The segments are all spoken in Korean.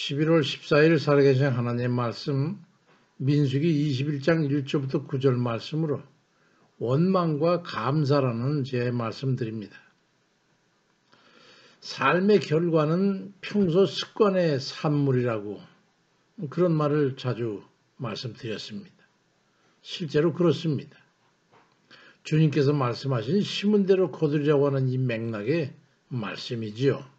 11월 14일 살아계신 하나님의 말씀 민수기 21장 1절부터 9절 말씀으로 원망과 감사라는 제 말씀드립니다. 삶의 결과는 평소 습관의 산물이라고 그런 말을 자주 말씀드렸습니다. 실제로 그렇습니다. 주님께서 말씀하신 심은 대로 거두리라고 하는 이 맥락의 말씀이지요.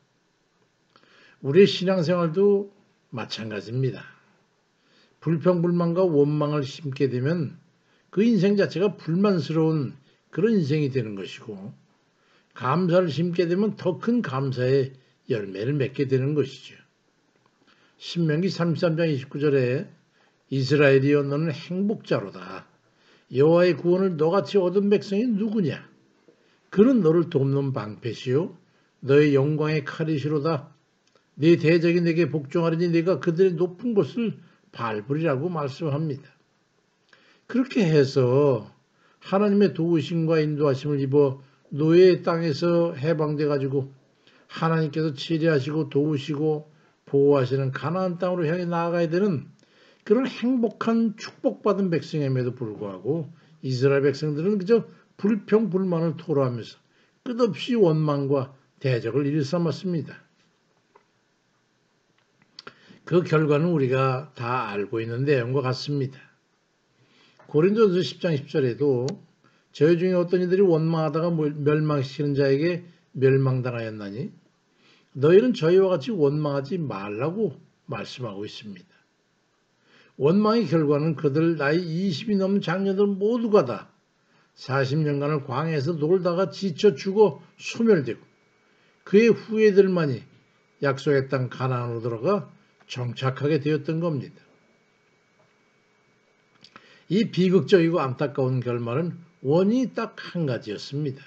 우리의 신앙생활도 마찬가지입니다. 불평불만과 원망을 심게 되면 그 인생 자체가 불만스러운 그런 인생이 되는 것이고, 감사를 심게 되면 더 큰 감사의 열매를 맺게 되는 것이죠. 신명기 33장 29절에 이스라엘이여 너는 행복자로다. 여호와의 구원을 너같이 얻은 백성이 누구냐? 그는 너를 돕는 방패시요 너의 영광의 칼이시로다. 네 대적이 내게 복종하리니 네가 그들의 높은 곳을 밟으리라고 말씀합니다. 그렇게 해서 하나님의 도우심과 인도하심을 입어 노예의 땅에서 해방돼 가지고 하나님께서 치리하시고 도우시고 보호하시는 가나안 땅으로 향해 나아가야 되는 그런 행복한 축복받은 백성임에도 불구하고 이스라엘 백성들은 그저 불평불만을 토로하면서 끝없이 원망과 대적을 일삼았습니다. 그 결과는 우리가 다 알고 있는 내용과 같습니다. 고린도전서 10장 10절에도 저희 중에 어떤 이들이 원망하다가 멸망시키는 자에게 멸망당하였나니 너희는 저희와 같이 원망하지 말라고 말씀하고 있습니다. 원망의 결과는 그들 나이 20이 넘은 장녀들 모두가 다 40년간을 광야에서 놀다가 지쳐 죽어 소멸되고 그의 후예들만이 약속의 땅 가나안으로 들어가 정착하게 되었던 겁니다. 이 비극적이고 안타까운 결말은 원인이 딱 한 가지였습니다.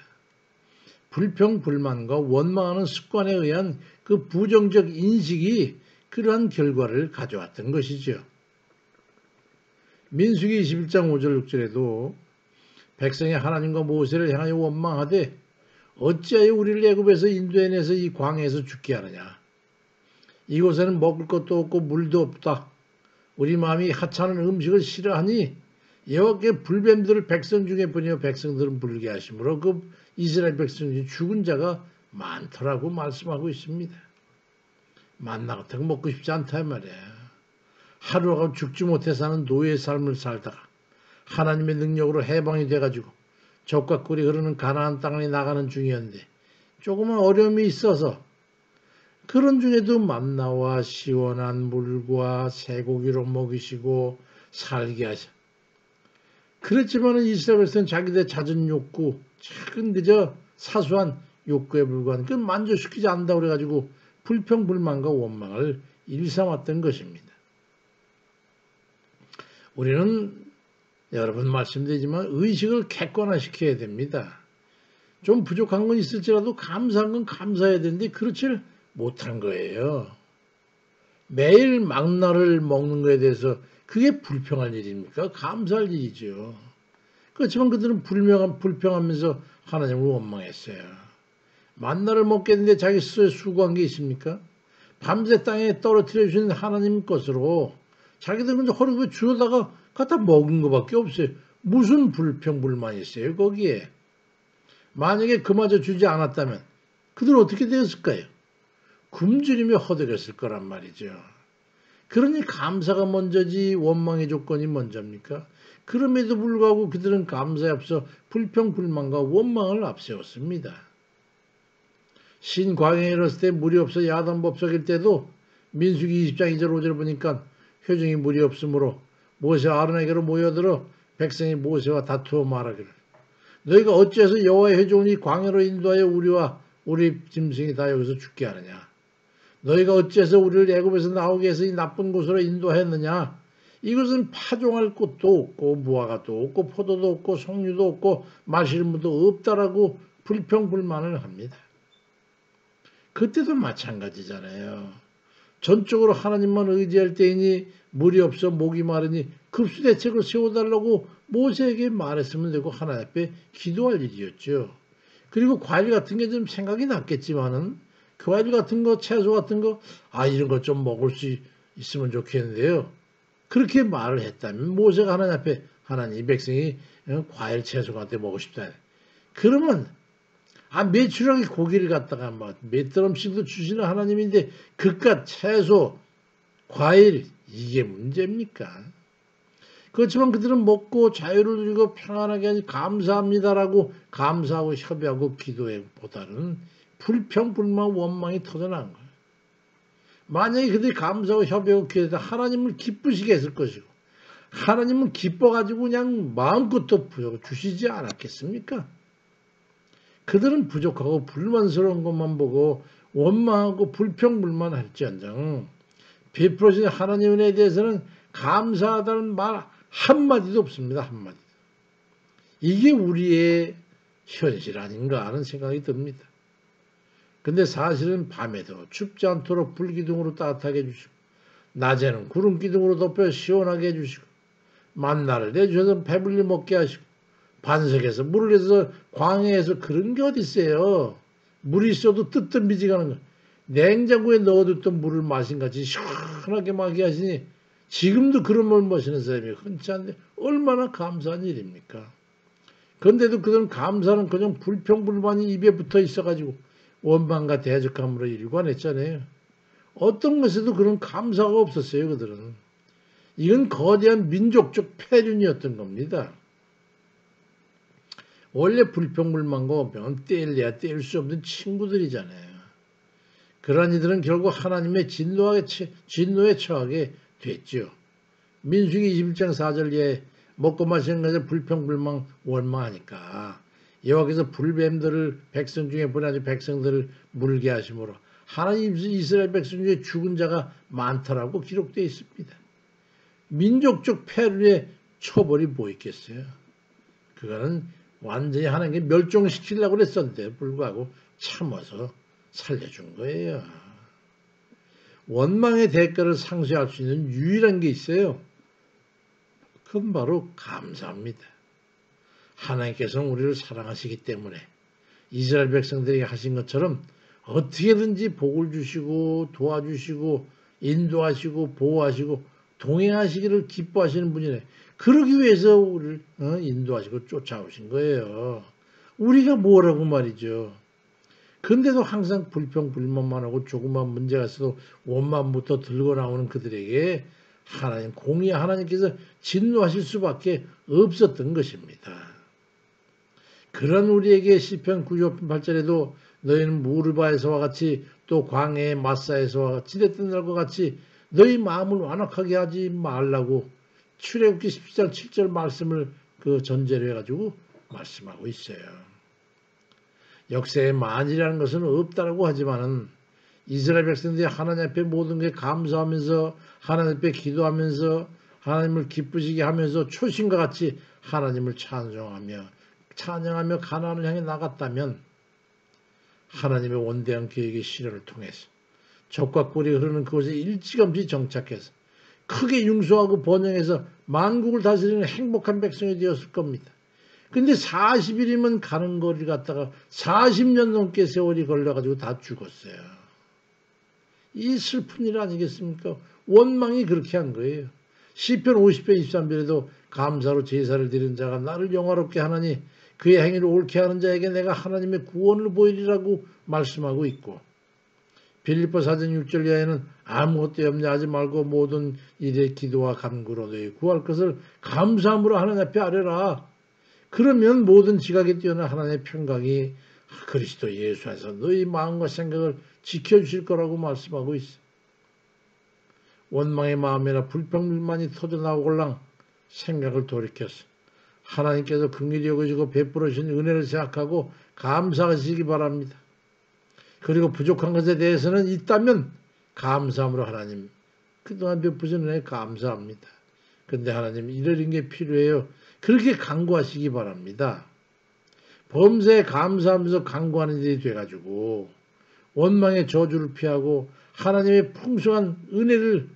불평불만과 원망하는 습관에 의한 그 부정적 인식이 그러한 결과를 가져왔던 것이죠. 민수기 21장 5절 6절에도 백성이 하나님과 모세를 향하여 원망하되 어찌하여 우리를 애굽에서 인도해내서 이 광야에서 죽게 하느냐. 이곳에는 먹을 것도 없고 물도 없다. 우리 마음이 하찮은 음식을 싫어하니 여호와께 불뱀들을 백성 중에 보내어 백성들은 불게 하심으로 그 이스라엘 백성 중에 죽은 자가 많더라고 말씀하고 있습니다. 만나 같은 거 먹고 싶지 않다 말이야. 하루하루 죽지 못해 사는 노예의 삶을 살다가 하나님의 능력으로 해방이 돼가지고 젖과 꿀이 흐르는 가나안 땅에 나가는 중이었는데 조금은 어려움이 있어서 그런 중에도 만나와 시원한 물과 쇠고기로 먹이시고 살게 하셔. 그렇지만 이스라엘 백성은 자기들의 잦은 욕구, 작은 그저 사소한 욕구에 불과한 그 만족시키지 않는다고 그래가지고 불평불만과 원망을 일삼았던 것입니다. 우리는 여러 번 말씀드리지만 의식을 객관화시켜야 됩니다. 좀 부족한 건 있을지라도 감사한 건 감사해야 되는데 그렇지 못한 거예요. 매일 망나를 먹는 것에 대해서 그게 불평할 일입니까? 감사할 일이죠. 그렇지만 그들은 불평하면서 하나님을 원망했어요. 만나를 먹게 했는데 자기 스스로에 수고한 게 있습니까? 밤새 땅에 떨어뜨려 주신 하나님 것으로 자기들은 허리에 주워다가 갖다 먹은 것밖에 없어요. 무슨 불평불만이 있어요 거기에. 만약에 그마저 주지 않았다면 그들은 어떻게 되었을까요? 굶주리며 허덕였을 거란 말이죠. 그러니 감사가 먼저지 원망의 조건이 먼저입니까? 그럼에도 불구하고 그들은 감사에 앞서 불평불만과 원망을 앞세웠습니다. 신광야에 이르렀을 때 물이 없어 야단법석일 때도 민수기 20장 2절 5절 보니까 회중이 물이 없으므로 모세와 아론에게로 모여들어 백성이 모세와 다투어 말하기를 너희가 어찌해서 여호와의 회중이 광야로 인도하여 우리와 우리 짐승이 다 여기서 죽게 하느냐. 너희가 어찌해서 우리를 애굽에서 나오게 해서 이 나쁜 곳으로 인도하였느냐. 이것은 파종할 곳도 없고 무화과도 없고 포도도 없고 석류도 없고 마실 물도 없다라고 불평불만을 합니다. 그때도 마찬가지잖아요. 전적으로 하나님만 의지할 때이니 물이 없어 목이 마르니 급수대책을 세워달라고 모세에게 말했으면 되고 하나님 앞에 기도할 일이었죠. 그리고 과일 같은 게 좀 생각이 났겠지만은 과일 같은 거, 채소 같은 거, 이런 것 좀 먹을 수 있으면 좋겠는데요. 그렇게 말을 했다면 모세가 하나님 앞에 하나님 백성이 과일 채소 같은 거 먹고 싶다. 그러면 매출하게 고기를 갖다가 몇 드럼씩도 주시는 하나님인데 그깟 채소, 과일 이게 문제입니까? 그렇지만 그들은 먹고 자유를 누리고 평안하게 하니 감사합니다라고 감사하고 협의하고 기도해 보다는 불평, 불만, 원망이 터져나간 거예요. 만약에 그들이 감사하고 협의하고 기도해서 하나님을 기쁘시게 했을 것이고 하나님은 기뻐가지고 그냥 마음껏 주시지 않았겠습니까? 그들은 부족하고 불만스러운 것만 보고 원망하고 불평불만할지언정 베풀어진 하나님의 은혜에 대해서는 감사하다는 말 한마디도 없습니다. 한마디도. 이게 우리의 현실 아닌가 하는 생각이 듭니다. 근데 사실은 밤에도 춥지 않도록 불기둥으로 따뜻하게 해주시고 낮에는 구름기둥으로 덮여 시원하게 해주시고 만나를 내주셔서 배불리 먹게 하시고 반석에서 물을 내서 광해에서 그런 게 어디 있어요. 물이 있어도 뜨뜻 미지가는 거. 냉장고에 넣어뒀던 물을 마신 같이 시원하게 마게 하시니 지금도 그런 물 마시는 사람이 흔치 않은데 얼마나 감사한 일입니까? 그런데도 그들은 감사는 그냥 불평불만이 입에 붙어 있어가지고 원망과 대적함으로 일관했잖아요. 어떤 것에도 그런 감사가 없었어요. 그들은. 이건 거대한 민족적 폐륜이었던 겁니다. 원래 불평불만과 오면 떼일래야 떼일 수 없는 친구들이잖아요. 그러한 이들은 결국 하나님의 진노에 처하게 됐죠. 민수기 21장 4절에 먹고 마시는 것에 불평불만 원망하니까 여호와께서 불뱀들을 백성 중에 보내서 백성들을 물게 하심으로 하나님 이스라엘 백성 중에 죽은 자가 많더라고 기록되어 있습니다. 민족적 폐륜의 처벌이 뭐 있겠어요? 그거는 완전히 하나님께 멸종시키려고 그랬었는데 불구하고 참아서 살려준 거예요. 원망의 대가를 상쇄할 수 있는 유일한 게 있어요. 그건 바로 감사합니다. 하나님께서는 우리를 사랑하시기 때문에 이스라엘 백성들에게 하신 것처럼 어떻게든지 복을 주시고 도와주시고 인도하시고 보호하시고 동행하시기를 기뻐하시는 분이네. 그러기 위해서 우리를 인도하시고 쫓아오신 거예요. 우리가 뭐라고 말이죠. 그런데도 항상 불평불만만 하고 조그만 문제가 있어도 원망부터 들고 나오는 그들에게 공의 하나님께서 진노하실 수밖에 없었던 것입니다. 그런 우리에게 시편 95편 8절에도 너희는 무르바에서와 같이 또 광해의 마사에서와 같이 됐던 날과 같이 너희 마음을 완악하게 하지 말라고 출애굽기 17장 7절 말씀을 그 전제로 해가지고 말씀하고 있어요. 역사에 만일이라는 것은 없다라고 하지만은 이스라엘 백성들이 하나님 앞에 모든 게 감사하면서 하나님 앞에 기도하면서 하나님을 기쁘시게 하면서 초신과 같이 하나님을 찬양하며 가나안을 향해 나갔다면 하나님의 원대한 계획의 실현을 통해서 적과 꿀이 흐르는 그곳에 일찌감치 정착해서 크게 융성하고 번영해서 만국을 다스리는 행복한 백성이 되었을 겁니다. 근데 40일이면 가는 거리를 갖다가 40년 넘게 세월이 걸려가지고 다 죽었어요. 이 슬픈 일 아니겠습니까? 원망이 그렇게 한 거예요. 시편 50편 23절에도 감사로 제사를 드리는 자가 나를 영화롭게 하나니 그의 행위를 옳게 하는 자에게 내가 하나님의 구원을 보이리라고 말씀하고 있고 빌립보 4장 6절 이하에는 아무것도 염려하지 말고 모든 일에 기도와 간구로 너희 구할 것을 감사함으로 하나님 앞에 아뢰라. 그러면 모든 지각에 뛰어난 하나님의 평강이 그리스도 예수 안에서 너희 마음과 생각을 지켜주실 거라고 말씀하고 있어. 원망의 마음이나 불평불만이 터져나오걸랑 생각을 돌이켜서 하나님께서 긍휼히 여기시고 베풀어 주신 은혜를 생각하고 감사하시기 바랍니다. 그리고 부족한 것에 대해서는 있다면 감사함으로 하나님 그동안 베푸신 은혜에 감사합니다. 근데 하나님 이런 게 필요해요. 그렇게 간구하시기 바랍니다. 범사에 감사하면서 간구하는 일이 돼가지고 원망의 저주를 피하고 하나님의 풍성한 은혜를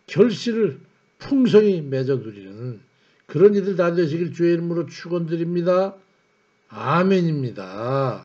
결실을 풍성히 맺어 누리는 그런 이들 다 되시길 주의 이름으로 축원드립니다. 아멘입니다.